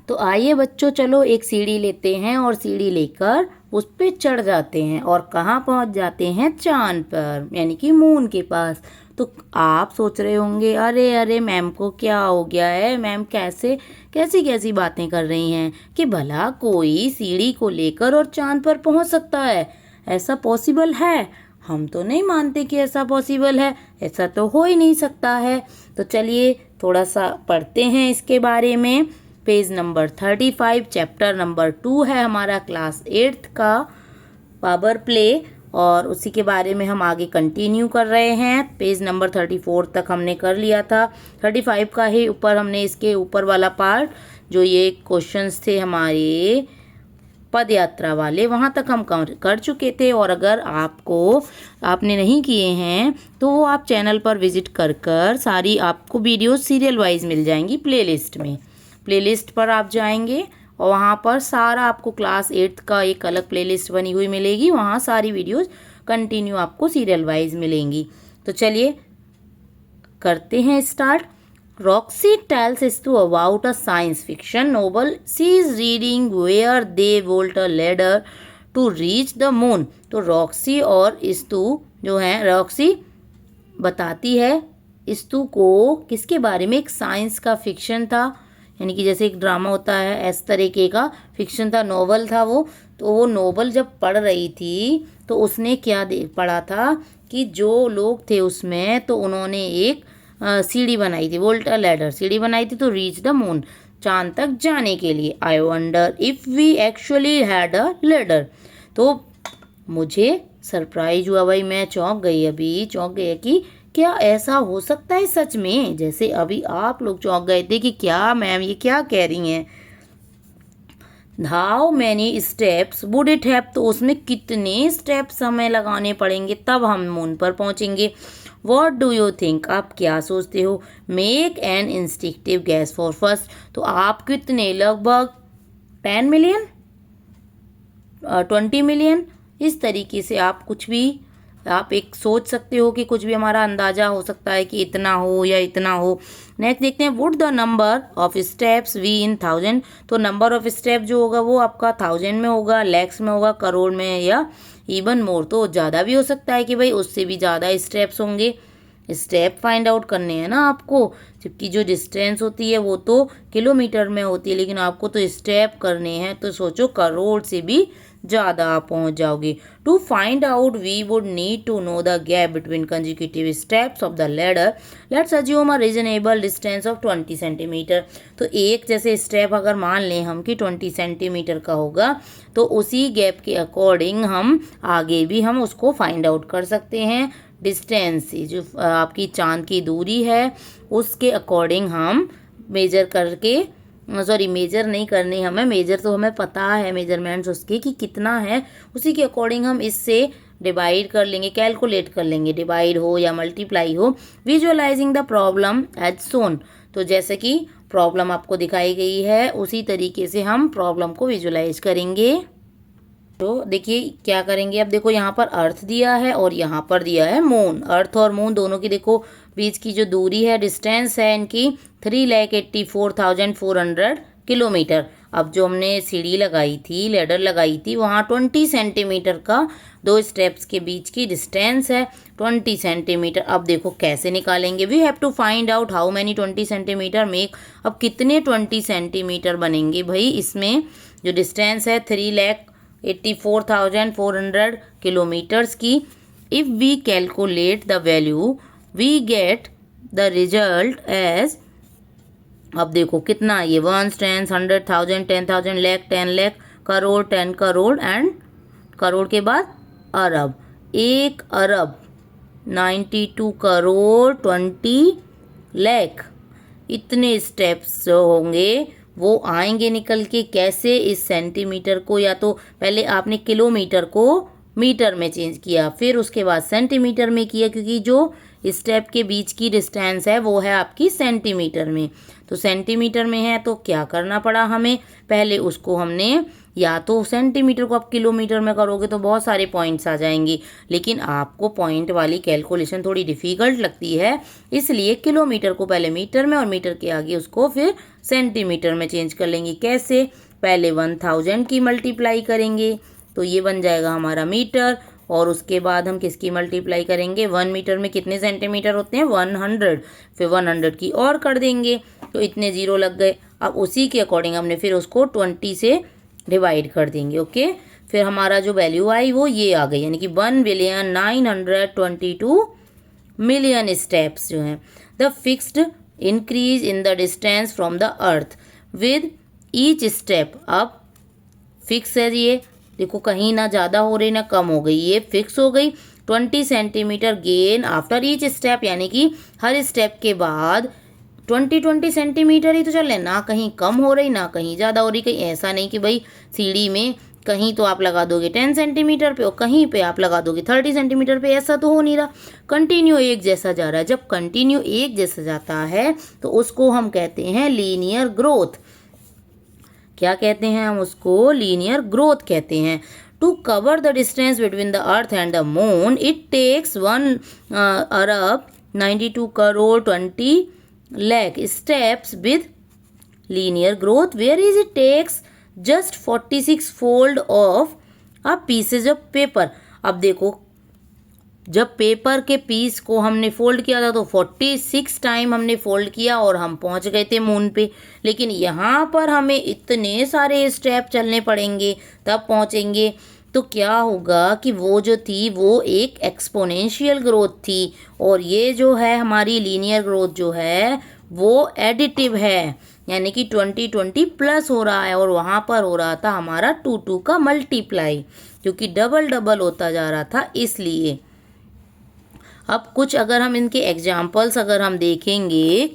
तो आइए बच्चों, चलो एक सीढ़ी लेते हैं और सीढ़ी लेकर उस पे चढ़ जाते हैं और कहाँ पहुँच जाते हैं, चांद पर, यानी कि मून के पास। तो आप सोच रहे होंगे, अरे अरे मैम को क्या हो गया है, मैम कैसे कैसी कैसी बातें कर रही हैं कि भला कोई सीढ़ी को लेकर और चांद पर पहुंच सकता है, ऐसा पॉसिबल है? हम तो नहीं मानते कि ऐसा पॉसिबल है, ऐसा तो हो ही नहीं सकता है। तो चलिए थोड़ा सा पढ़ते हैं इसके बारे में। पेज नंबर 35, चैप्टर नंबर 2 है हमारा क्लास 8 का पावर प्ले, और उसी के बारे में हम आगे कंटिन्यू कर रहे हैं। पेज नंबर 34 तक हमने कर लिया था, 35 का ही ऊपर हमने इसके ऊपर वाला पार्ट जो ये क्वेश्चंस थे हमारे पद यात्रा वाले, वहाँ तक हम कर चुके थे। और अगर आपने नहीं किए हैं तो वो आप चैनल पर विजिट कर सारी आपको वीडियो सीरियल वाइज मिल जाएंगी प्लेलिस्ट में। प्लेलिस्ट पर आप जाएंगे और वहाँ पर सारा आपको क्लास 8 का एक अलग प्लेलिस्ट बनी हुई मिलेगी, वहाँ सारी वीडियोस कंटिन्यू आपको सीरियल वाइज मिलेंगी। तो चलिए करते हैं start. Roxy tells Stu about a science fiction novel she is reading where they built a ladder to reach the moon। तो रॉक्सी और स्तू जो है, रॉक्सी बताती है स्तू को किसके बारे में, एक साइंस का फिक्शन था, यानी कि जैसे एक ड्रामा होता है इस तरीके का फिक्शन था, नोवेल था वो। तो वो नोवेल जब पढ़ रही थी तो उसने क्या पढ़ा था कि जो लोग थे उसमें, तो उन्होंने एक सीढ़ी बनाई थी, वोल्ट अ लैडर, सीढ़ी बनाई थी तो रीच द मून, चांद तक जाने के लिए। I wonder if we actually had a ladder. तो मुझे सरप्राइज हुआ भाई, मैं चौंक गई कि क्या ऐसा हो सकता है सच में, जैसे अभी आप लोग चौंक गए थे कि क्या मैम ये क्या कह रही हैं। How many steps would it have, तो उसमें कितने स्टेप्स हमें लगाने पड़ेंगे तब हम मून पर पहुंचेंगे। वॉट डू यू थिंक, आप क्या सोचते हो। Make an instinctive gas for first, तो आप कितने, लगभग 10 मिलियन, 20 मिलियन, इस तरीके से आप कुछ भी आप एक सोच सकते हो कि कुछ भी हमारा अंदाजा हो सकता है कि इतना हो या इतना हो। नेक्स्ट देखते हैं, would the number of steps we in 1000, तो नंबर ऑफ स्टेप जो होगा वो आपका 1000 में होगा, लैक्स में होगा, करोड़ में, या इवन मोर, तो ज़्यादा भी हो सकता है कि भाई उससे भी ज़्यादा स्टेप्स होंगे। स्टेप फाइंड आउट करने हैं ना आपको, जबकि जो डिस्टेंस होती है वो तो किलोमीटर में होती है, लेकिन आपको तो स्टेप करने हैं, तो सोचो करोड़ से भी ज़्यादा आप पहुँच जाओगे। To find out we would need to know the gap between consecutive steps of the ladder, let's assume a reasonable distance of 20 centimetre. तो एक जैसे स्टेप अगर मान लें हम कि 20 सेंटीमीटर का होगा, तो उसी गैप के अकॉर्डिंग हम आगे भी हम उसको फाइंड आउट कर सकते हैं। डिस्टेंस जो आपकी चांद की दूरी है उसके अकॉर्डिंग हम मेजर करके, सॉरी मेजर नहीं करनी हमें, मेजर तो हमें पता है मेजरमेंट्स उसके कि कितना है, उसी के अकॉर्डिंग हम इससे डिवाइड कर लेंगे, कैलकुलेट कर लेंगे, डिवाइड हो या मल्टीप्लाई हो। विजुअलाइजिंग द प्रॉब्लम एज सोन, तो जैसे कि प्रॉब्लम आपको दिखाई गई है उसी तरीके से हम प्रॉब्लम को विजुअलाइज करेंगे। तो देखिए क्या करेंगे, अब देखो यहाँ पर अर्थ दिया है और यहाँ पर दिया है मून। अर्थ और मून दोनों की देखो बीच की जो दूरी है, डिस्टेंस है इनकी 3,84,400 किलोमीटर। अब जो हमने सीढ़ी लगाई थी, लैडर लगाई थी, वहाँ 20 सेंटीमीटर का दो स्टेप्स के बीच की डिस्टेंस है 20 सेंटीमीटर। अब देखो कैसे निकालेंगे, we have to find out how many 20 centimetre make. अब कितने 20 सेंटीमीटर बनेंगे भाई, इसमें जो डिस्टेंस है 3,84,400 किलोमीटर्स की। If we calculate the value we get the result as, अब देखो कितना ये 1 10 100,000 10,000 लाख 10 लाख करोड़ 10 करोड़ एंड करोड़ के बाद अरब, 1 अरब 92 करोड़ 20 लाख। इतने स्टेप्स जो होंगे वो आएंगे निकल के कैसे, इस सेंटीमीटर को या तो पहले आपने किलोमीटर को मीटर में चेंज किया, फिर उसके बाद सेंटीमीटर में किया, क्योंकि जो स्टेप के बीच की डिस्टेंस है वो है आपकी सेंटीमीटर में। तो सेंटीमीटर में है तो क्या करना पड़ा हमें, पहले उसको हमने या तो सेंटीमीटर को आप किलोमीटर में करोगे तो बहुत सारे पॉइंट्स आ जाएंगे, लेकिन आपको पॉइंट वाली कैलकुलेशन थोड़ी डिफ़िकल्ट लगती है, इसलिए किलोमीटर को पहले मीटर में और मीटर के आगे उसको फिर सेंटीमीटर में चेंज कर लेंगे। कैसे? पहले 1000 की मल्टीप्लाई करेंगे तो ये बन जाएगा हमारा मीटर, और उसके बाद हम किसकी मल्टीप्लाई करेंगे? 1 मीटर में कितने सेंटीमीटर होते हैं? 100। फिर 100 की और कर देंगे तो इतने ज़ीरो लग गए। अब उसी के अकॉर्डिंग हमने फिर उसको 20 से डिवाइड कर देंगे। ओके, फिर हमारा जो वैल्यू आई वो ये आ गई, यानी कि 1,922,000,000 स्टेप्स जो हैं। The fixed increase in the distance from the earth with each step. अब फिक्स है ये, देखो कहीं ना ज़्यादा हो रही ना कम हो गई, ये फिक्स हो गई। 20 centimetre gain after each step, यानी कि हर स्टेप के बाद 20 सेंटीमीटर ही तो चल रहे, ना कहीं कम हो रही ना कहीं ज़्यादा हो रही। कहीं ऐसा नहीं कि भाई सीढ़ी में कहीं तो आप लगा दोगे 10 सेंटीमीटर पे और कहीं पे आप लगा दोगे 30 सेंटीमीटर पे, ऐसा तो हो नहीं रहा। कंटिन्यू एक जैसा जा रहा है। जब कंटिन्यू एक जैसा जाता है तो उसको हम कहते हैं लीनियर ग्रोथ। क्या कहते हैं हम उसको? लीनियर ग्रोथ कहते हैं। To cover the distance between the earth and the moon it takes 1,92,20,00,000 steps with linear growth, whereas it takes just 46 fold of a pieces of paper. अब देखो, जब पेपर के पीस को हमने fold किया था तो 46 टाइम हमने फोल्ड किया और हम पहुंच गए थे मून पे, लेकिन यहाँ पर हमें इतने सारे स्टेप चलने पड़ेंगे तब पहुंचेंगे। तो क्या होगा कि वो जो थी वो एक एक्सपोनेंशियल ग्रोथ थी, और ये जो है हमारी लीनियर ग्रोथ जो है वो एडिटिव है, यानी कि 20 प्लस हो रहा है, और वहाँ पर हो रहा था हमारा 2 का मल्टीप्लाई, क्योंकि डबल डबल होता जा रहा था इसलिए। अब कुछ अगर हम इनके एग्जाम्पल्स अगर हम देखेंगे,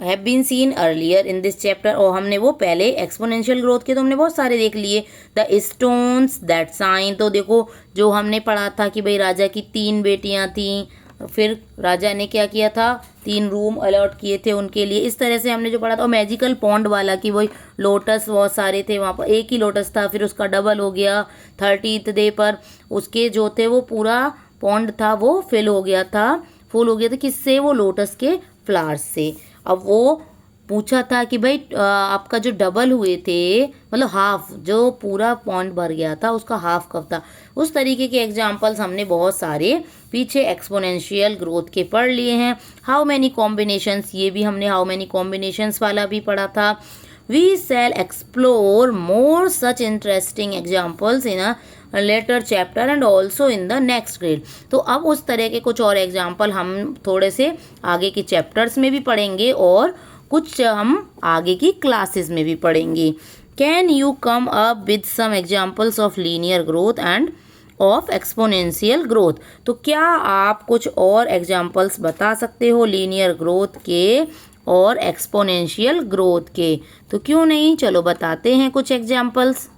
have been seen earlier in this chapter, और हमने वो पहले एक्सपोनेंशियल ग्रोथ के तो हमने बहुत सारे देख लिए। द स्टोन्स दैट साइन, तो देखो जो हमने पढ़ा था कि भाई राजा की 3 बेटियां थीं, फिर राजा ने क्या किया था? 3 रूम अलॉट किए थे उनके लिए, इस तरह से हमने जो पढ़ा था। और मैजिकल पॉन्ड वाला कि वही लोटस बहुत सारे थे वहाँ पर, एक ही लोटस था फिर उसका डबल हो गया 30th डे पर, उसके जो थे वो पूरा पॉन्ड था वो फुल हो गया था किससे? वो लोटस के फ्लावर्स से। अब वो पूछा था कि भाई आपका जो डबल हुए थे, मतलब हाफ, जो पूरा पॉन्ड भर गया था उसका हाफ कब था? उस तरीके के एग्जाम्पल्स हमने बहुत सारे पीछे एक्सपोनेंशियल ग्रोथ के पढ़ लिए हैं। हाउ मैनी कॉम्बिनेशंस, ये भी हमने हाउ मैनी कॉम्बिनेशंस वाला भी पढ़ा था। We shall explore more such interesting examples in a later chapter and also in the next grade. तो अब उस तरह के कुछ और एग्जाम्पल हम थोड़े से आगे के चैप्टर्स में भी पढ़ेंगे और कुछ हम आगे की क्लासेस में भी पढ़ेंगे। Can you come up with some examples of linear growth and of exponential growth? तो क्या आप कुछ और एग्जाम्पल्स बता सकते हो लीनियर ग्रोथ के और एक्सपोनेंशियल ग्रोथ के? तो क्यों नहीं, चलो बताते हैं कुछ एग्जाम्पल्स।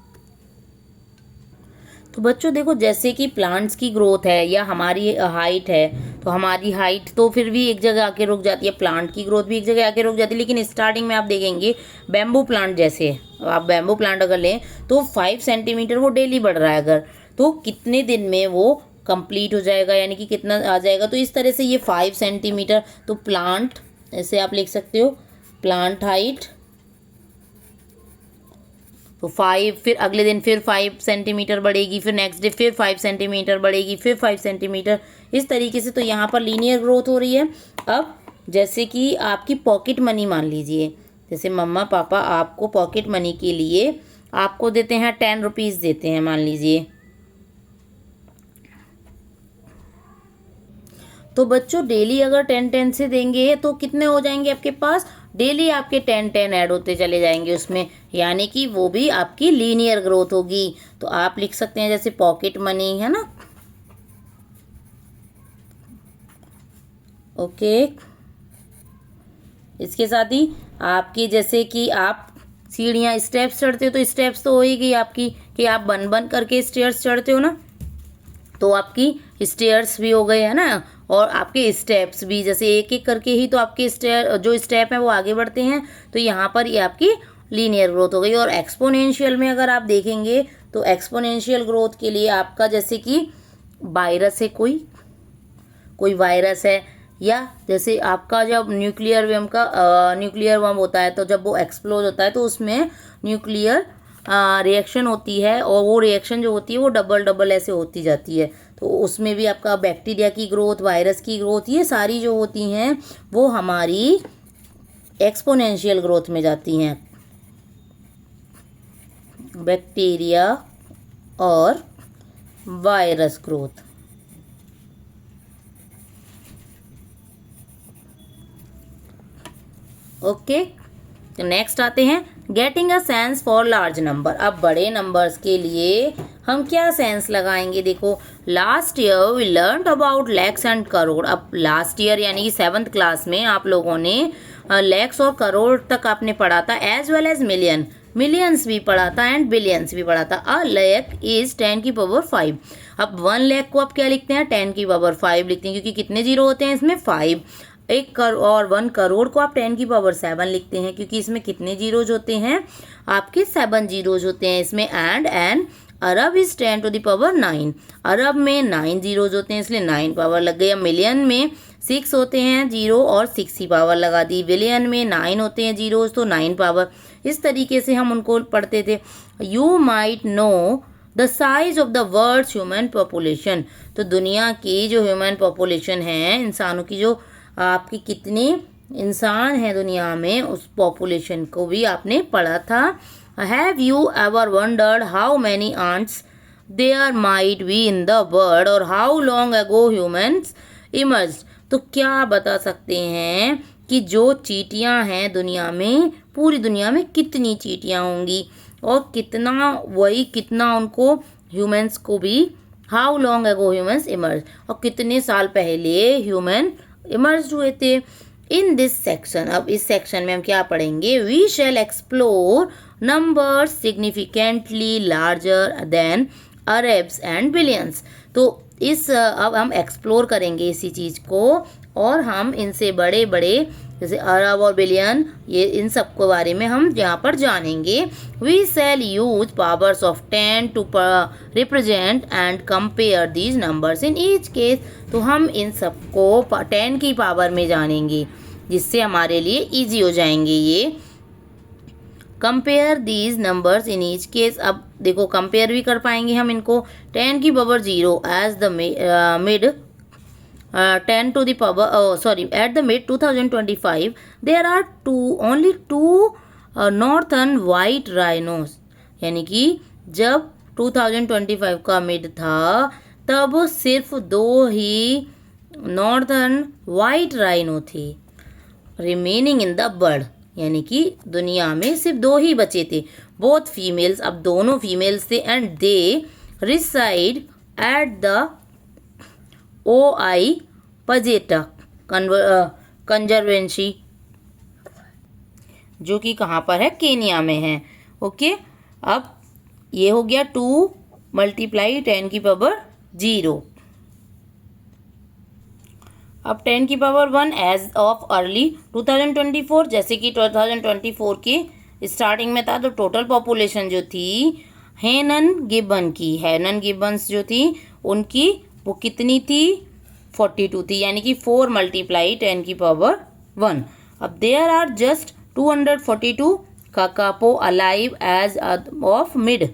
तो बच्चों देखो, जैसे कि प्लांट्स की ग्रोथ है या हमारी हाइट है, तो हमारी हाइट तो फिर भी एक जगह आके रुक जाती है, प्लांट की ग्रोथ भी एक जगह आके रुक जाती है। लेकिन स्टार्टिंग में आप देखेंगे बैम्बू प्लांट, जैसे आप बैम्बू प्लांट अगर लें तो 5 सेंटीमीटर वो डेली बढ़ रहा है अगर, तो कितने दिन में वो कंप्लीट हो जाएगा, यानी कि कितना आ जाएगा? तो इस तरह से ये 5 सेंटीमीटर, तो प्लांट ऐसे आप लिख सकते हो, प्लांट हाइट तो 5, फिर अगले दिन फिर 5 सेंटीमीटर बढ़ेगी, फिर नेक्स्ट डे फिर 5 सेंटीमीटर बढ़ेगी, फिर 5 सेंटीमीटर, इस तरीके से। तो यहाँ पर लीनियर ग्रोथ हो रही है। अब जैसे कि आपकी पॉकेट मनी मान लीजिए, जैसे मम्मा पापा आपको पॉकेट मनी के लिए आपको देते हैं 10 रुपीज़ देते हैं मान लीजिए। तो बच्चों डेली अगर 10 से देंगे तो कितने हो जाएंगे आपके पास? डेली आपके 10 ऐड होते चले जाएंगे उसमें, यानी कि वो भी आपकी लीनियर ग्रोथ होगी। तो आप लिख सकते हैं जैसे पॉकेट मनी है ना, ओके। इसके साथ ही आपकी जैसे कि आप सीढ़ियाँ स्टेप्स चढ़ते हो, तो स्टेप्स तो हो ही गई आपकी कि आप बन बन करके स्टेयर्स चढ़ते हो ना, तो आपकी स्टेयर्स भी हो गए है ना, और आपके स्टेप्स भी जैसे एक एक करके ही तो आपके स्टेप है वो आगे बढ़ते हैं। तो यहाँ पर ये आपकी लीनियर ग्रोथ हो गई। और एक्सपोनेंशियल में अगर आप देखेंगे तो एक्सपोनेंशियल ग्रोथ के लिए आपका जैसे कि वायरस है, कोई वायरस है, या जैसे आपका जब न्यूक्लियर वर्म होता है तो जब वो एक्सप्लोज होता है तो उसमें न्यूक्लियर रिएक्शन होती है, और वो रिएक्शन जो होती है वो डबल ऐसे होती जाती है। तो उसमें भी आपका बैक्टीरिया की ग्रोथ, वायरस की ग्रोथ, ये सारी जो होती हैं वो हमारी एक्सपोनेंशियल ग्रोथ में जाती हैं। बैक्टीरिया और वायरस ग्रोथ। ओके, तो नेक्स्ट आते हैं getting a sense for large number. अब बड़े नंबर्स के लिए हम क्या सेंस लगाएंगे? देखो, last year we learn about lakhs and crore. अब लास्ट ईयर यानी कि 7th क्लास में आप लोगों ने लैक्स और करोड़ तक आपने पढ़ा था, एज वेल एज मिलियंस भी पढ़ा था एंड बिलियंस भी पढ़ा था। अ लैक इज 10 की पावर 5। अब 1 लाख को आप क्या लिखते हैं? 10 की पावर 5 लिखते हैं, क्योंकि कितने जीरो होते हैं इसमें? 5। और 1 करोड़ को आप 10 की पावर 7 लिखते हैं, क्योंकि इसमें कितने जीरोज होते हैं? आपके 7 जीरोज होते हैं इसमें। And arab is 10 to the power 9। अरब में 9 जीरोज होते हैं, इसलिए 9 पावर लग गई। अब मिलियन में 6 होते हैं जीरो, और 6 ही पावर लगा दी। बिलियन में 9 होते हैं जीरोज, तो 9 पावर। इस तरीके से हम उनको पढ़ते थे। You might know the size of the world human population. तो दुनिया की जो ह्यूमन पॉपुलेशन है, इंसानों की जो आपकी कितने इंसान हैं दुनिया में, उस पॉपुलेशन को भी आपने पढ़ा था। Have you ever wondered how many ants there might be in the world और how long ago humans emerged. तो क्या बता सकते हैं कि जो चींटियां हैं दुनिया में, पूरी दुनिया में कितनी चींटियां होंगी, और कितना उनको ह्यूमन्स को भी, how long ago humans emerge, और कितने साल पहले ह्यूमन इमर्ज हुए थे। इन दिस सेक्शन, अब इस सेक्शन में हम क्या पढ़ेंगे? We shall explore numbers significantly larger than arabs and billions. तो अब हम एक्सप्लोर करेंगे इसी चीज़ को, और हम इनसे बड़े जैसे अरब और बिलियन, ये इन सब के बारे में हम यहाँ पर जानेंगे। We shall use powers of 10 to represent and compare these numbers in each case. तो हम इन सबको 10 की पावर में जानेंगे, जिससे हमारे लिए इजी हो जाएंगे ये। Compare these numbers in each case. अब देखो, कंपेयर भी कर पाएंगे हम इनको। 10 की power 0 as the mid 10 to the power at the mid 2025 there are only two northern white rhinos। यानी कि जब 2025 का मिड था तब सिर्फ 2 ही नॉर्थर्न वाइट राइनो थे रिमेनिंग इन द वर्ल्ड, यानी कि दुनिया में सिर्फ 2 ही बचे थे। बोथ फीमेल्स, अब दोनों फीमेल्स थे, and they reside at the OI Pejeta conservancy, जो कि कहाँ पर है? केनिया में है। ओके, अब ये हो गया 2 × 10 की पावर 0। अब 10 की पावर 1 एज ऑफ अर्ली 2024, जैसे कि 2024 के स्टार्टिंग में था, तो टोटल पॉपुलेशन जो थी हेनन गिब्बन्स जो थी उनकी, वो कितनी थी? 42 थी, यानी कि 4 × 10 की पावर 1। अब there are just 242 kakapo alive as of mid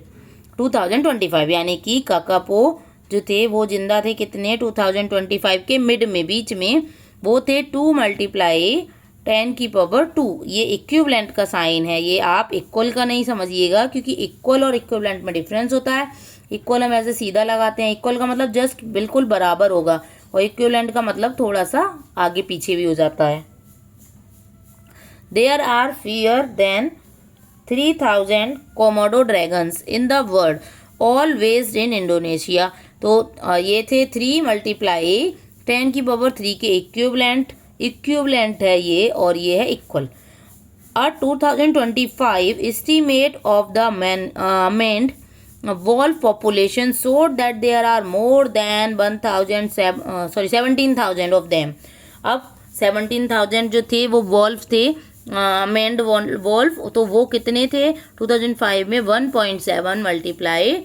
2025, यानी कि काकापो जो थे वो जिंदा थे कितने? 2025 के मिड में, बीच में वो थे 2 × 10 की पावर 2। ये इक्विवेलेंट का साइन है, ये आप इक्वल का नहीं समझिएगा, क्योंकि इक्वल और इक्विवेलेंट में डिफरेंस होता है। इक्वल हम ऐसे सीधा लगाते हैं, इक्वल का मतलब जस्ट बिल्कुल बराबर होगा, और इक्विवेलेंट का मतलब थोड़ा सा आगे पीछे भी हो जाता है। There are fewer than 3000 Komodo dragons in the world, all based in Indonesia. तो ये थे 3 × 10 की पावर 3 के इक्विवेलेंट है ये, और ये है equal. 2025 estimate of the manned wolf population showed that there are more than 17,000 of them। अब 17,000 जो थे वो वॉल्फ थे, मेंड वोल्फ, तो वो कितने थे 2005 में 1.7 मल्टीप्लाई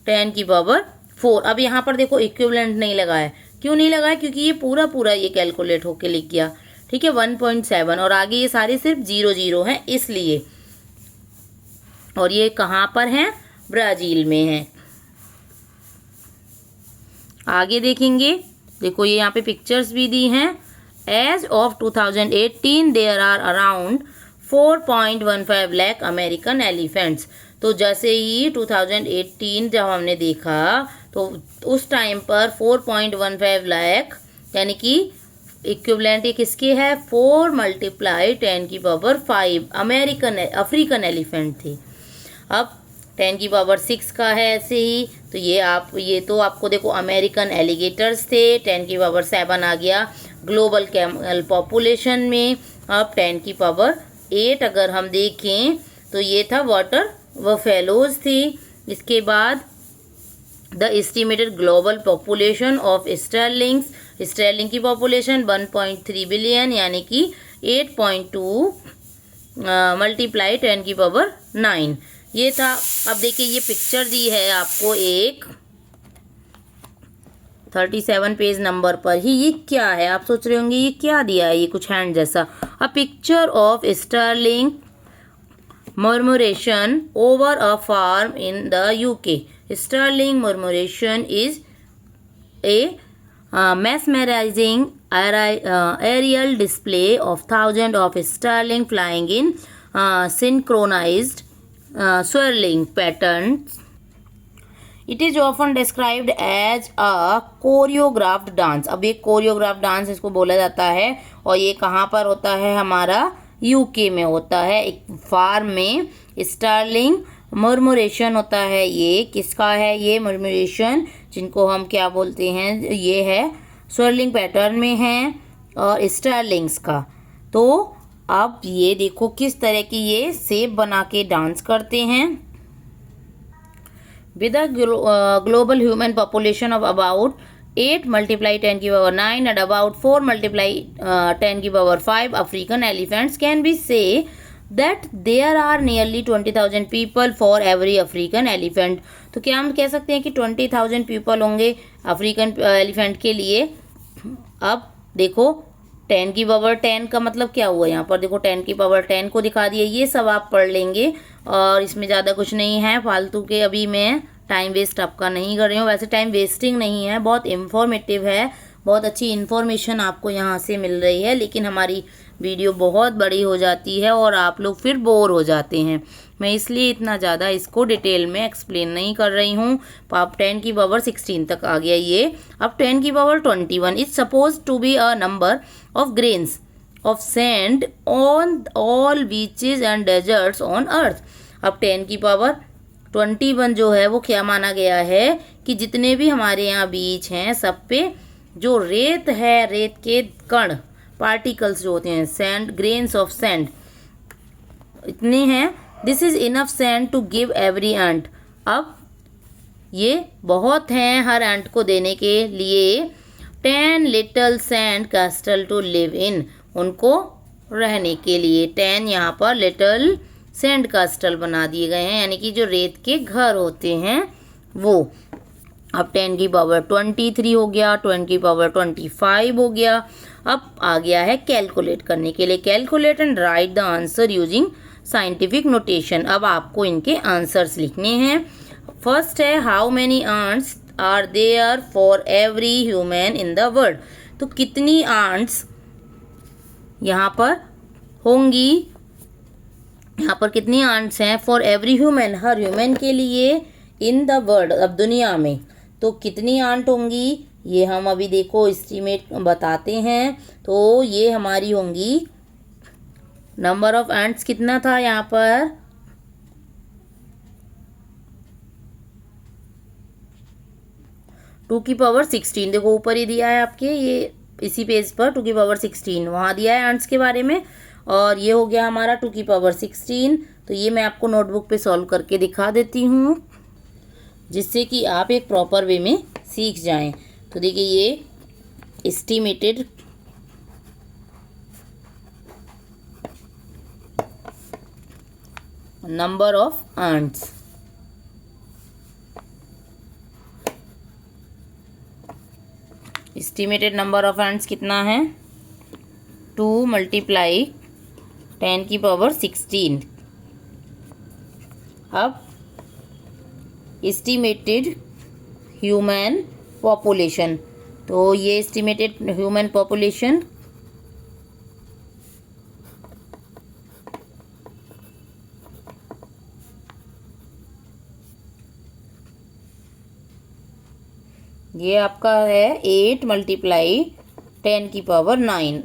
10⁴। अब यहाँ पर देखो इक्विवेलेंट नहीं लगा है, क्यों नहीं लगा है? क्योंकि ये पूरा पूरा ये कैलकुलेट होके लिख गया, ठीक है 1.7, और आगे ये सारे सिर्फ 0 हैं इसलिए। और ये कहाँ पर हैं? ब्राज़ील में है। आगे देखेंगे, देखो ये यहाँ पे पिक्चर्स भी दी हैं। As of 2018 there are around 4.15 lakh American elephants. तो जैसे ही 2018 जब हमने देखा तो उस टाइम पर 4.15 लाख यानी कि इक्विवेलेंट ये किसके है? 4 मल्टीप्लाई 10⁵ अफ्रीकन एलिफेंट थे। अब 10⁶ का है ऐसे ही, तो ये तो आपको देखो अमेरिकन एलिगेटर्स थे। 10�7 आ गया ग्लोबल कैमल पॉपुलेशन में। अब 10⁸ अगर हम देखें तो ये था वाटर बफेलोज थी। इसके बाद the estimated global population of starlings, starling की पॉपुलेशन 1.3 बिलियन यानी कि 8.2 मल्टीप्लाई 10⁹ ये था। अब देखिए ये पिक्चर दी है आपको एक 37 पेज नंबर पर ही। ये क्या है? आप सोच रहे होंगे ये क्या दिया है, ये कुछ हैंड जैसा। A picture of starling murmuration over a farm in the UK. Starling murmuration is a mesmerizing aerial display of thousands of sterling flying in synchronized swirling patterns. It is often described as a choreographed dance. अब ये choreographed dance इसको बोला जाता है, और ये कहाँ पर होता है? हमारा यूके में होता है, एक फार्म में। स्टर्लिंग मर्मुरेशन होता है, ये किसका है? ये मर्मुरेशन जिनको हम क्या बोलते हैं? ये है स्वर्लिंग पैटर्न में है और स्टर्लिंग्स का। तो अब ये देखो किस तरह की ये शेप बना के डांस करते हैं। With a global human population of about 8 multiply 10⁹ and about 4 multiply 10⁵ African elephants can be से that there are nearly 20,000 people for every African elephant. तो क्या हम कह सकते हैं कि 20,000 पीपल होंगे अफ्रीकन एलिफेंट के लिए। अब देखो 10⁻10 का मतलब क्या हुआ? यहाँ पर देखो 10⁻10 को दिखा दिया। ये सब आप पढ़ लेंगे और इसमें ज़्यादा कुछ नहीं है फालतू के। अभी मैं टाइम वेस्ट आपका नहीं कर रही हूँ, वैसे टाइम वेस्टिंग नहीं है, बहुत इन्फॉर्मेटिव है, बहुत अच्छी इन्फॉर्मेशन आपको यहाँ से मिल रही है। लेकिन हमारी वीडियो बहुत बड़ी हो जाती है और आप लोग फिर बोर हो जाते हैं, मैं इसलिए इतना ज़्यादा इसको डिटेल में एक्सप्लेन नहीं कर रही हूँ। अब 10⁻16 तक आ गया ये। अब 10⁻21 is suppose to be a number of grains of sand on all beaches and deserts on earth. अब 10⁻21 जो है वो क्या माना गया है कि जितने भी हमारे यहाँ बीच हैं सब पे जो रेत है, रेत के कण पार्टिकल्स जो होते हैं, सैंड, ग्रेन्स ऑफ सैंड इतने हैं। This is enough sand to give every ant. अब ये बहुत हैं हर एंट को देने के लिए। 10 little sand castle to live in, उनको रहने के लिए 10 यहाँ पर लिटल सैंड कैस्टल बना दिए गए हैं, यानी कि जो रेत के घर होते हैं वो। अब 10⁻23 हो गया, 10⁻25 हो गया। अब आ गया है कैलकुलेट करने के लिए। Calculate and write the answer using scientific notation. अब आपको इनके आंसर्स लिखने हैं। फर्स्ट है how many ants are there for every human in the world. तो कितनी आंट्स यहाँ पर होंगी, यहाँ पर कितनी आंट्स हैं for every human, her human के लिए, इन द वर्ल्ड अब दुनिया में। तो कितनी आंट होंगी ये हम अभी देखो एस्टीमेट बताते हैं। तो ये हमारी होंगी, नंबर ऑफ एंट्स कितना था यहाँ पर 2⁻16। देखो ऊपर ही दिया है आपके, ये इसी पेज पर 2⁻16 वहाँ दिया है एंट्स के बारे में। और ये हो गया हमारा 2⁻16। तो ये मैं आपको नोटबुक पे सॉल्व करके दिखा देती हूँ जिससे कि आप एक प्रॉपर वे में सीख जाएं। तो देखिए ये estimated number of ants। Estimated number of ants कितना है? 2 मल्टीप्लाई 10 की पावर 16। अब एस्टिमेटेड ह्यूमन पॉपुलेशन, तो ये एस्टिमेटेड ह्यूमन पॉपुलेशन ये आपका है 8 मल्टीप्लाई 10 की पावर 9।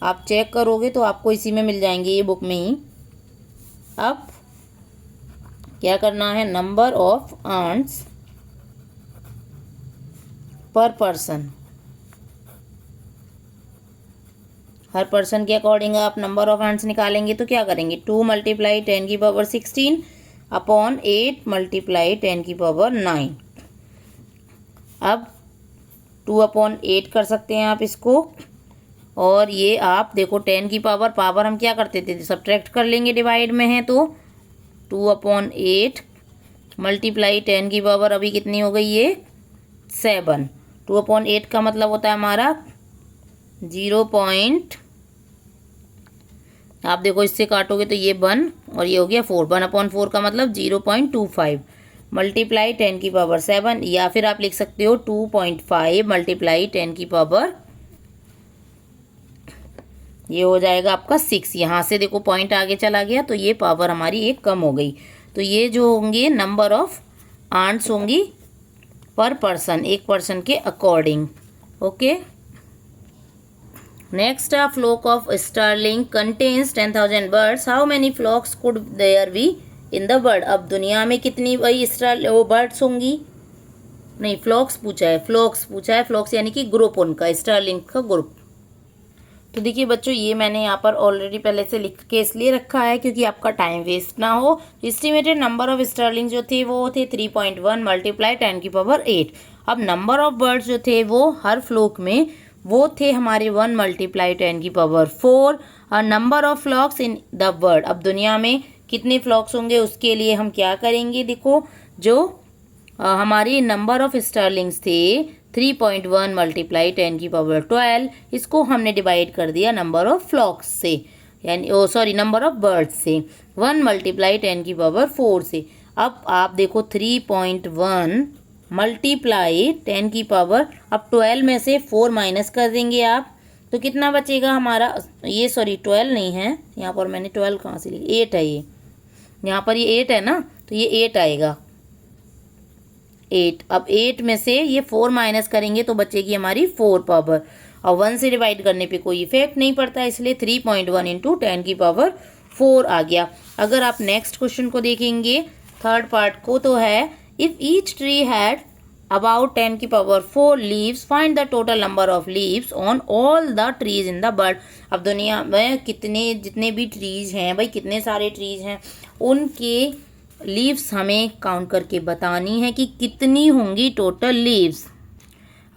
आप चेक करोगे तो आपको इसी में मिल जाएंगे, ये बुक में ही। अब क्या करना है? नंबर ऑफ आंट्स पर पर्सन, हर पर्सन के अकॉर्डिंग आप नंबर ऑफ आंट्स निकालेंगे तो क्या करेंगे? 2 मल्टीप्लाई 10 की पावर 16 अपॉन 8 मल्टीप्लाई 10 की पावर 9। अब 2 अपॉन 8 कर सकते हैं आप इसको, और ये आप देखो 10 की पावर हम क्या करते थे? सब्ट्रैक्ट कर लेंगे, डिवाइड में है तो 2 अपॉन 8 मल्टीप्लाई 10 की पावर अभी कितनी हो गई? ये 7। 2 अपॉन 8 का मतलब होता है हमारा 0 पॉइंट, आप देखो इससे काटोगे तो ये 1 और ये हो गया 4। 1 अपॉन 4 का मतलब 0.25 मल्टीप्लाई 10 की पावर 7, या फिर आप लिख सकते हो 2.5 मल्टीप्लाई 10 की पावर, ये हो जाएगा आपका 6। यहाँ से देखो पॉइंट आगे चला गया तो ये पावर हमारी एक कम हो गई। तो ये जो होंगे नंबर ऑफ आंट्स होंगी पर पर्सन, एक पर्सन के according. Okay, next a flock of starling contains 10,000 birds, how many flocks could there be in the bird? अब दुनिया में कितनी वही वो बर्ड्स होंगी? नहीं, फ्लॉक्स पूछा है, फ्लॉक्स पूछा है, फ्लॉक्स यानी कि ग्रुप उनका, स्टारलिंग का ग्रुप। तो देखिए बच्चों, ये मैंने यहाँ पर ऑलरेडी पहले से लिख के इसलिए रखा है क्योंकि आपका टाइम वेस्ट ना हो। एस्टिमेटेड नंबर ऑफ स्टारलिंग जो थे वो थे 3.1 मल्टीप्लाई 10 की पावर 8। अब नंबर ऑफ बर्ड्स जो थे वो हर फ्लॉक में वो थे हमारे 1 मल्टीप्लाई 10 की पावर 4। और number of flocks in the world, अब दुनिया में कितने फ्लॉक्स होंगे उसके लिए हम क्या करेंगे? देखो जो हमारी नंबर ऑफ स्टारलिंग्स थे 3.1 मल्टीप्लाई 10 की पावर 12, इसको हमने डिवाइड कर दिया नंबर ऑफ फ्लॉक्स से, यानी नंबर ऑफ बर्ड्स से, 1 मल्टीप्लाई 10 की पावर 4 से। अब आप देखो 3.1 मल्टीप्लाई 10 की पावर, अब 12 में से 4 माइनस कर देंगे आप तो कितना बचेगा हमारा? ये 12 नहीं है, यहाँ पर मैंने 12 कहाँ से लिखा? 8 है ये, यहाँ पर ये 8 है ना, तो ये 8 आएगा, 8। अब 8 में से ये 4 माइनस करेंगे तो बचेगी हमारी 4 पावर, और 1 से डिवाइड करने पे कोई इफेक्ट नहीं पड़ता, इसलिए 3.1 इंटू 10 की पावर 4 आ गया। अगर आप नेक्स्ट क्वेश्चन को देखेंगे, थर्ड पार्ट को, तो है if each tree had about 10 की power 4 leaves, find the total number of leaves on all the trees in the bird. अब दुनिया में जितने भी ट्रीज हैं भाई, कितने सारे ट्रीज हैं, उनके लीव्स हमें काउंट करके बतानी है कि कितनी होंगी टोटल लीव्स।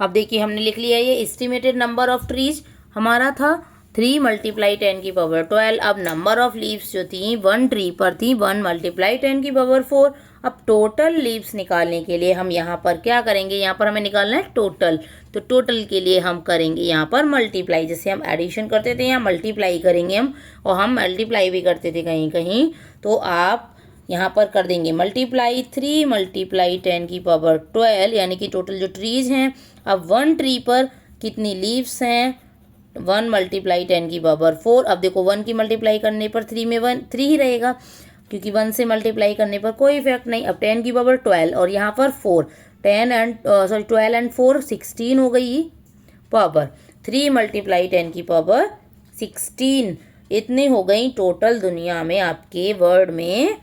अब देखिए हमने लिख लिया, ये एस्टिमेटेड नंबर ऑफ ट्रीज हमारा था 3 मल्टीप्लाई 10 की पावर 12। अब नंबर ऑफ लीव्स जो थी 1 ट्री पर थी 1 मल्टीप्लाई 10 की पावर 4। अब टोटल लीव्स निकालने के लिए हम यहाँ पर क्या करेंगे? यहाँ पर हमें निकालना है टोटल, तो टोटल के लिए हम करेंगे यहाँ पर मल्टीप्लाई, जैसे हम एडिशन करते थे यहाँ मल्टीप्लाई करेंगे हम, और हम मल्टीप्लाई भी करते थे कहीं कहीं, तो आप यहाँ पर कर देंगे मल्टीप्लाई 3 मल्टीप्लाई 10 की पावर 12, यानी कि टोटल जो ट्रीज हैं। अब 1 ट्री पर कितनी लीव्स हैं? 1 मल्टीप्लाई 10 की पावर 4। अब देखो 1 की मल्टीप्लाई करने पर 3 में 3 ही रहेगा, क्योंकि 1 से मल्टीप्लाई करने पर कोई इफेक्ट नहीं। अब 10 की पावर 12 और यहाँ पर 4, 12 एंड 4 16 हो गई पावर, 3 मल्टीप्लाई 10 की पावर 16, इतनी हो गई टोटल दुनिया में आपके वर्ड में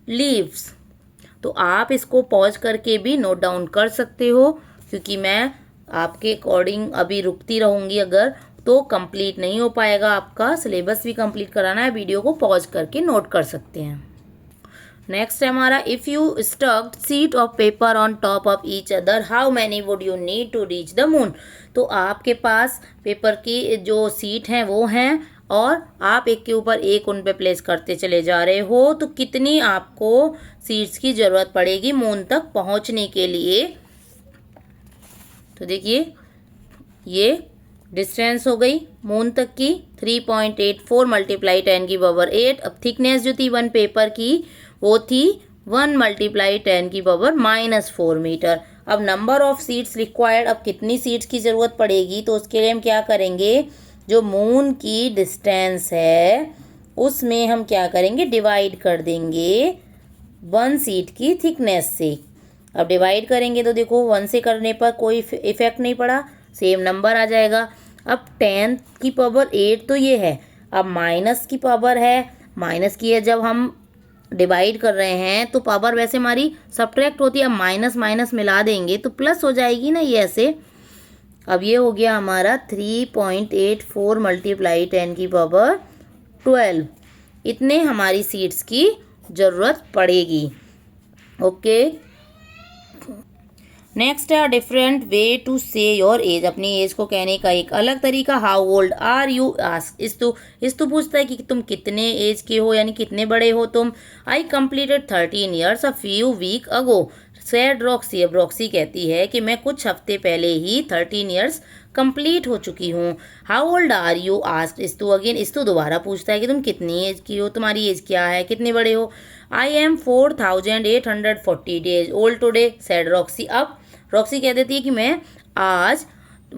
लीव्स। तो आप इसको पॉज करके भी नोट डाउन कर सकते हो, क्योंकि मैं आपके अकॉर्डिंग अभी रुकती रहूँगी अगर, तो कंप्लीट नहीं हो पाएगा आपका सिलेबस भी कंप्लीट कराना है, वीडियो को पॉज करके नोट कर सकते हैं। नेक्स्ट है हमारा, if you stacked sheet of paper on top of each other, how many would you need to reach the moon. तो आपके पास पेपर की जो सीट हैं वो हैं, और आप एक के ऊपर एक उन पे प्लेस करते चले जा रहे हो, तो कितनी आपको सीड्स की ज़रूरत पड़ेगी मून तक पहुंचने के लिए। तो देखिए ये डिस्टेंस हो गई मून तक की 3.84 मल्टीप्लाई 10 की पावर 8। अब थिकनेस जो थी वन पेपर की वो थी 1 मल्टीप्लाई 10 की पावर -4 मीटर। अब नंबर ऑफ सीड्स रिक्वायर्ड, अब कितनी सीड्स की ज़रूरत पड़ेगी, तो उसके लिए हम क्या करेंगे, जो मून की डिस्टेंस है उसमें हम क्या करेंगे, डिवाइड कर देंगे 1 सीड की थिकनेस से। अब डिवाइड करेंगे तो देखो 1 से करने पर कोई इफेक्ट नहीं पड़ा, सेम नंबर आ जाएगा। अब 10 की पावर 8 तो ये है, अब माइनस की पावर है, माइनस की है, जब हम डिवाइड कर रहे हैं तो पावर वैसे हमारी सब्ट्रैक्ट होती है, अब माइनस माइनस मिला देंगे तो प्लस हो जाएगी ना ये ऐसे। अब ये हो गया हमारा 3.84 मल्टीप्लाई 10 की पावर 12, इतने हमारी सीड्स की ज़रूरत पड़ेगी। ओके, नेक्स्ट है different way to say your age, अपनी एज को कहने का एक अलग तरीका। How old are you ask, इस्तु पूछता है कि तुम कितने एज के हो, यानी कितने बड़े हो तुम। I completed 13 years a few week ago, said Roxy. अब रॉक्सी कहती है कि मैं कुछ हफ्ते पहले ही 13 ईयर्स कंप्लीट हो चुकी हूँ। How old are you ask इस्तु अगेन, इस्तु दोबारा पूछता है कि तुम कितनी एज की हो, तुम्हारी एज क्या है, कितने बड़े हो। I am 4840 days old today sad Roxy. अब रॉक्सी कह देती है कि मैं आज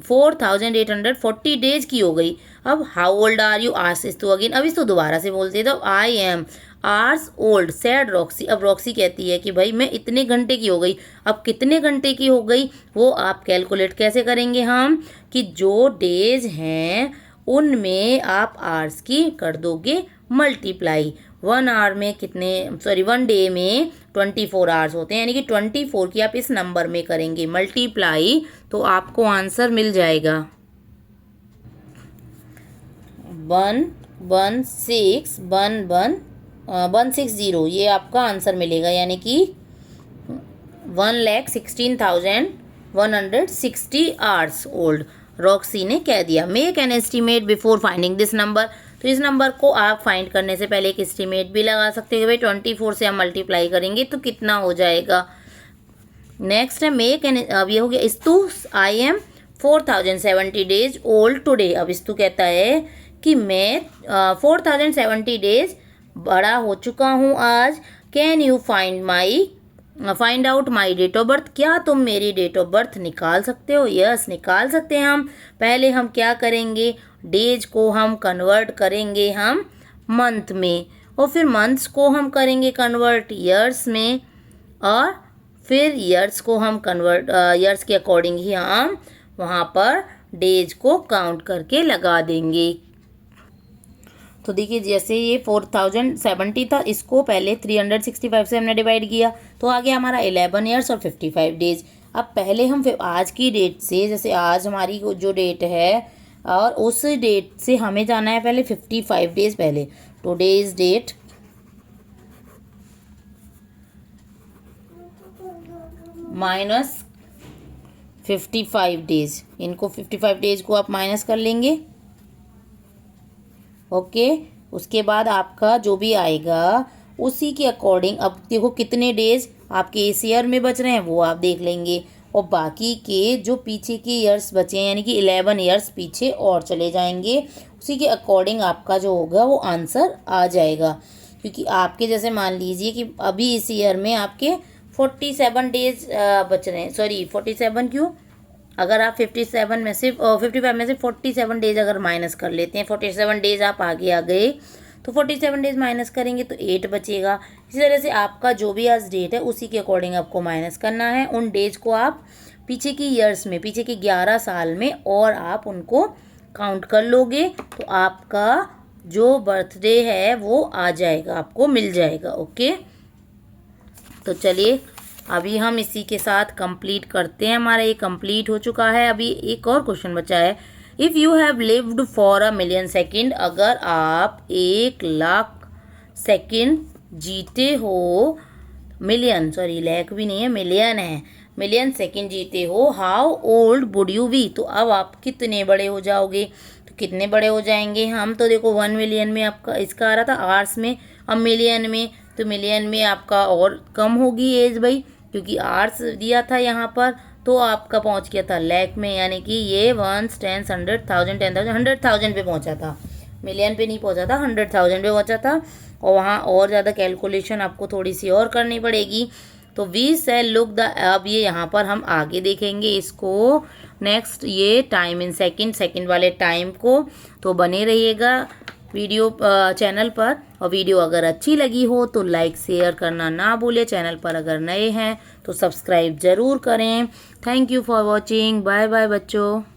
4840 डेज की हो गई। अब how old are you ask इस्तु अगेन, अब इसको दोबारा से बोलते हैं तो I am hours old said Roxy. अब रॉक्सी कहती है कि भाई मैं इतने घंटे की हो गई। अब कितने घंटे की हो गई वो आप कैलकुलेट कैसे करेंगे हम, कि जो डेज हैं उनमें आप आवर्स की कर दोगे मल्टीप्लाई। 1 आवर में कितने, सॉरी 1 डे में 24 आवर्स होते हैं, यानी कि 24 की आप इस नंबर में करेंगे मल्टीप्लाई तो आपको आंसर मिल जाएगा 160, ये आपका आंसर मिलेगा, यानी कि 1,16,160 आवर्स ओल्ड रॉक्सी ने कह दिया। Make an estimate before finding this number, तो इस नंबर को आप फाइंड करने से पहले एक एस्टीमेट भी लगा सकते हो, भाई 24 से हम मल्टीप्लाई करेंगे तो कितना हो जाएगा। नेक्स्ट है मेक एन, अब ये हो गया इस्तु I am 4070 days old today. अब इस्तु कहता है कि मैं 4070 डेज बड़ा हो चुका हूँ आज। Can you find out my date of birth, क्या तुम मेरी डेट ऑफ बर्थ निकाल सकते हो। यस निकाल सकते हैं हम। पहले हम क्या करेंगे, डेज को हम कन्वर्ट करेंगे हम मंथ में, और फिर मंथ्स को हम करेंगे कन्वर्ट ईयर्स में, और फिर ईयर्स को हम कन्वर्ट ईयर्स के अकॉर्डिंग ही हम वहाँ पर डेज को काउंट करके लगा देंगे। तो देखिए जैसे ये 4070 था, इसको पहले 365 से हमने डिवाइड किया तो आ गया हमारा 11 ईयर्स और 55 डेज। अब पहले हम फिर आज की डेट से, जैसे आज हमारी जो डेट है और उस डेट से हमें जाना है पहले 55 डेज पहले। टुडेज डेट माइनस 55 डेज, इनको 55 डेज को आप माइनस कर लेंगे। ओके, उसके बाद आपका जो भी आएगा उसी के अकॉर्डिंग, अब देखो कितने डेज आपके इस ईयर में बच रहे हैं वो आप देख लेंगे, और बाकी के जो पीछे के ईयर्स बचे हैं यानी कि 11 ईयर्स पीछे और चले जाएंगे, उसी के अकॉर्डिंग आपका जो होगा वो आंसर आ जाएगा। क्योंकि आपके जैसे मान लीजिए कि अभी इस ईयर में आपके 47 डेज बच रहे हैं, सॉरी 47 क्यों, अगर आप 57 में से 55 में से 47 डेज अगर माइनस कर लेते हैं, 47 डेज आप आगे आ गए तो 47 डेज माइनस करेंगे तो 8 बचेगा। इसी तरह से आपका जो भी आज डेट है उसी के अकॉर्डिंग आपको माइनस करना है। उन डेज को आप पीछे की ईयर्स में, पीछे के 11 साल में और आप उनको काउंट कर लोगे तो आपका जो बर्थडे है वो आ जाएगा, आपको मिल जाएगा। ओके, तो चलिए अभी हम इसी के साथ कंप्लीट करते हैं। हमारा ये कंप्लीट हो चुका है। अभी एक और क्वेश्चन बचा है। If you have lived for a million second, अगर आप 1,00,000 सेकेंड जीते हो, मिलियन, सॉरी लाख भी नहीं है, मिलियन है, मिलियन सेकंड जीते हो, how old would you be, तो अब आप कितने बड़े हो जाओगे, तो कितने बड़े हो जाएंगे हम, तो देखो 1 मिलियन में आपका इसका आ रहा था आवर्स में, अब मिलियन में, तो मिलियन में आपका और कम होगी एज भाई, क्योंकि आवर्स दिया था यहाँ पर, तो आपका पहुँच गया था लैख में, यानी कि ये 1 10 100 1000 10,000 100,000 पे पहुँचा था, मिलियन पे नहीं पहुँचा था, 100,000 पे पहुँचा था। और वहाँ और ज़्यादा कैलकुलेशन आपको थोड़ी सी और करनी पड़ेगी। तो वी सेल लुक द, अब ये यहाँ पर हम आगे देखेंगे इसको नेक्स्ट, ये टाइम इन सेकंड, सेकंड वाले टाइम को। तो बने रहिएगा वीडियो चैनल पर, और वीडियो अगर अच्छी लगी हो तो लाइक शेयर करना ना भूलें, चैनल पर अगर नए हैं तो सब्सक्राइब ज़रूर करें। Thank you for watching, bye bye बच्चों।